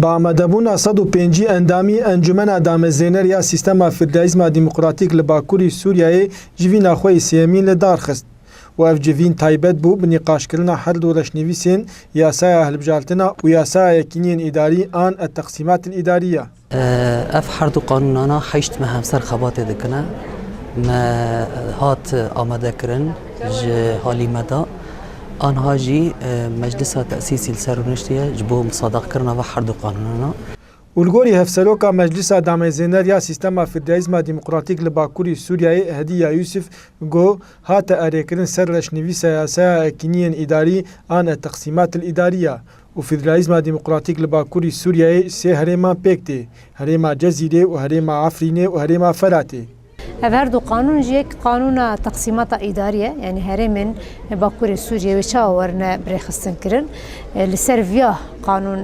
با آمادەبوونا 105 ئەندامی ئەنجومەنا دامەزرێنەر یا سیستەما فیدرالیزما دیموکراتیک لە باکووری سووریایê jivîna xwe sêyemîn li dar xist û ev civîn taybet bû bi nîqaşkirina her du leşnivîsên yasaya hilbijartina û yasaya yekîniyên îdarî an teqsîmatên îdarî. ev her du qanûnana heşt me hemser xebatê dikine me hat amadekirin ji halî me da آنها جی مجلس تأسیسی لسرونشتیه جبو مصادق کرنا و هر دو قانوننا. ولگوری هفسروکا مجلس دامزینر یا سیستما فدرالیزما دیموکراتیک لباکوری سوریای هدیه یوسف گو هات اریکرین سر لشنوی سیاسا اکینین اداری آن تقسیمات الاداریه و فدرالیزما دیموکراتیک لباکوری سوریای سه هرما پکتی هرما جزیره و هرما عفرینه و هرما فراته. هر دو قانون جيك قانون تقسيمات إدارية يعني هرمن باكوري سوريا وشاورنا بريخستن كرن لسرفيا قانون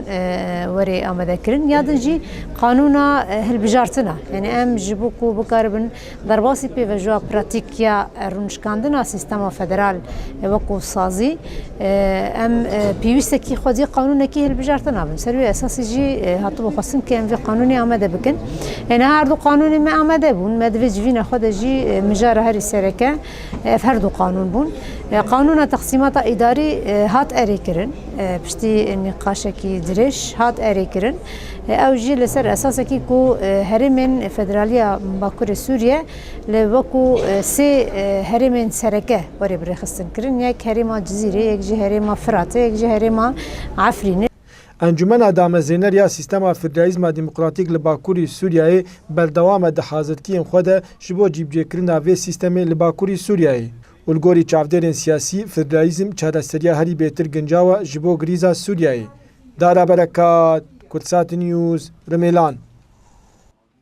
وري آمده كرن يادن جي قانون هالبجارتنا يعني ام جبوكو بقاربن درباسي بي وجوا براتيكيا رونشكاندنا سيستما فدرال وكو سازي ام بيوستكي خودي قانون كي هالبجارتنا بن سروي اساسي جي هاتو بخصن كان في قانوني آمده بكن يعني هر دو قانون ما آمده بون مدفجينا خود جي مجاره هري سركه هر دو قانون بون قانون تقسيمات إداري هات أريكرن بشتي نقاشكي درش هات أريكرن أو جي لسر أساسكي كو هرمن فدرالية باكور سوريا لوكو سي هرمن سركه وري بريخستن كرن يك هرما جزيرة يك جي هرما فرات يك جي هرما عفرين. انجمن دامەزرێنەر یا سیستەما فیدرالیزما دیموکراتیک لە باکووری سووریایê بەردەوامە دەحازرتiyên xwe de ji bo cîbcêkirina vê sîstemê li bakurî Sûriyayê. Ulgorî çavdêrên siyasî federalîzm çareseriya herî bêtir gincawa ji bo girîza Sûriyayê. Dara berekat, Kurdsat News, Rimelan.